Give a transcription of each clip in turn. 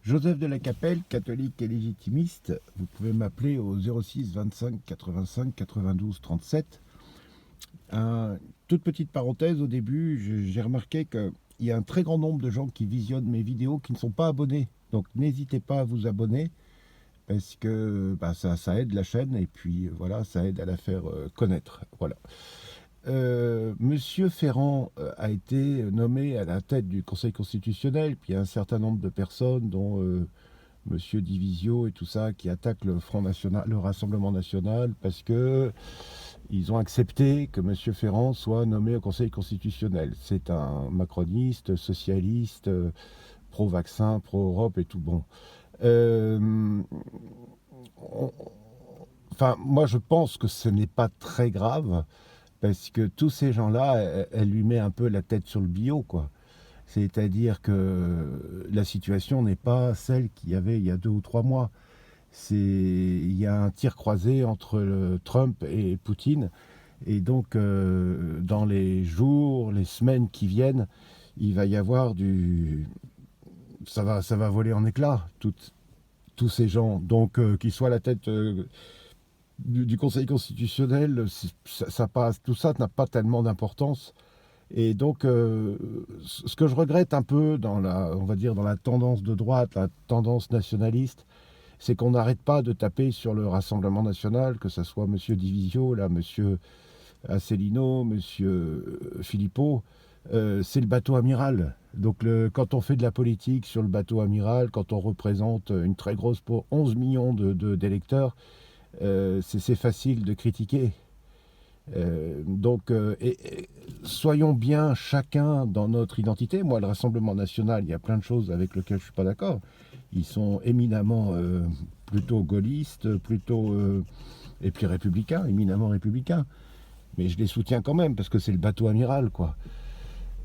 Joseph de la Capelle, catholique et légitimiste. Vous pouvez m'appeler au 06 25 85 92 37. Toute petite parenthèse, au début, j'ai remarqué qu'il y a un très grand nombre de gens qui visionnent mes vidéos qui ne sont pas abonnés. Donc n'hésitez pas à vous abonner parce que ça aide la chaîne et puis voilà, ça aide à la faire connaître. Voilà. Monsieur Ferrand a été nommé à la tête du Conseil constitutionnel, puis il y a un certain nombre de personnes, dont Monsieur Divisio et tout ça, qui attaquent le Front National, le Rassemblement National, parce que ils ont accepté que Monsieur Ferrand soit nommé au Conseil constitutionnel. C'est un macroniste, socialiste, pro-vaccin, pro-Europe et tout bon. Enfin, moi je pense que ce n'est pas très grave, parce que tous ces gens-là, elle lui met un peu la tête sur le billot, quoi. C'est-à-dire que la situation n'est pas celle qu'il y avait il y a 2 ou 3 mois. Il y a un tir croisé entre Trump et Poutine. Et donc, dans les jours, les semaines qui viennent, il va y avoir ça va voler en éclats, tous ces gens. Donc, qu'ils soient à la tête du Conseil constitutionnel, ça passe, tout ça n'a pas tellement d'importance. Et donc, ce que je regrette un peu on va dire dans la tendance de droite, la tendance nationaliste, c'est qu'on n'arrête pas de taper sur le Rassemblement national, que ce soit M. Divisio, là, M. Asselineau, M. Philippot. C'est le bateau amiral. Donc, quand on fait de la politique sur le bateau amiral, quand on représente une très grosse, pour 11 millions d'électeurs, c'est facile de critiquer. Soyons bien chacun dans notre identité. Moi, le Rassemblement national, il y a plein de choses avec lesquelles je ne suis pas d'accord. Ils sont éminemment plutôt gaullistes, et puis républicains, éminemment républicains. Mais je les soutiens quand même, parce que c'est le bateau amiral, quoi.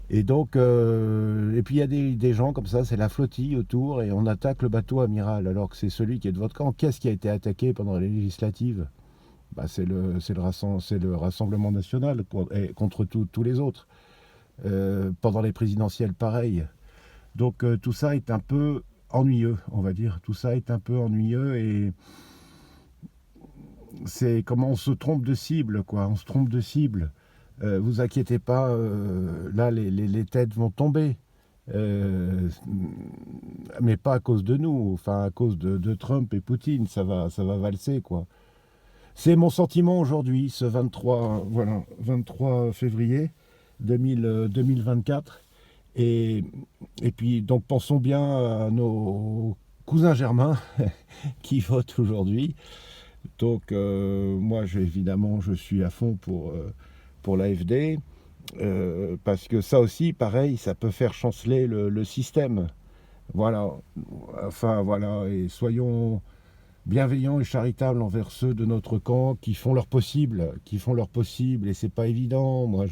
Et donc, et puis il y a des gens comme ça, c'est la flottille autour, et on attaque le bateau amiral, alors que c'est celui qui est de votre camp. Qu'est-ce qui a été attaqué pendant les législatives ? C'est le Rassemblement national contre tous les autres. Pendant les présidentielles, pareil. Donc tout ça est un peu ennuyeux, on va dire. Tout ça est un peu ennuyeux et c'est comment on se trompe de cible, quoi. On se trompe de cible. Vous inquiétez pas, là les têtes vont tomber. Mais pas à cause de nous, enfin à cause de Trump et Poutine, ça va valser, quoi. C'est mon sentiment aujourd'hui, ce 23 février 2024. Et puis, donc, pensons bien à nos cousins germains qui votent aujourd'hui. Donc, moi, évidemment, je suis à fond pour l'AfD, parce que ça aussi, pareil, ça peut faire chanceler le système. Voilà. Enfin, voilà. Et soyons bienveillants et charitables envers ceux de notre camp qui font leur possible, et c'est pas évident. Moi,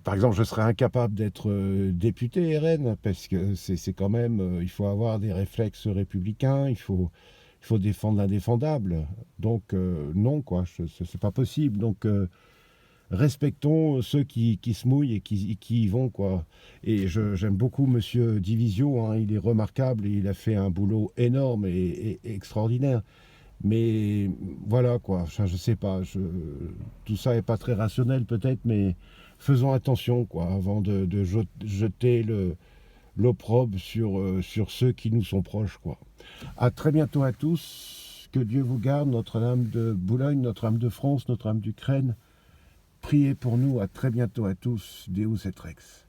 par exemple, je serais incapable d'être député RN, parce que c'est quand même, il faut avoir des réflexes républicains, il faut défendre l'indéfendable. Donc non, quoi, c'est pas possible. Donc respectons ceux qui se mouillent et qui y vont, quoi. Et j'aime beaucoup Monsieur Divisio, hein, il est remarquable et il a fait un boulot énorme et extraordinaire. Mais voilà, quoi, enfin, je sais pas, tout ça est pas très rationnel peut-être, mais faisons attention, quoi, avant de jeter l'opprobre sur ceux qui nous sont proches, quoi. À très bientôt à tous, que Dieu vous garde, Notre-Dame de Boulogne, Notre-Dame de France, Notre-Dame d'Ukraine. Priez pour nous, à très bientôt à tous, Deus et Rex.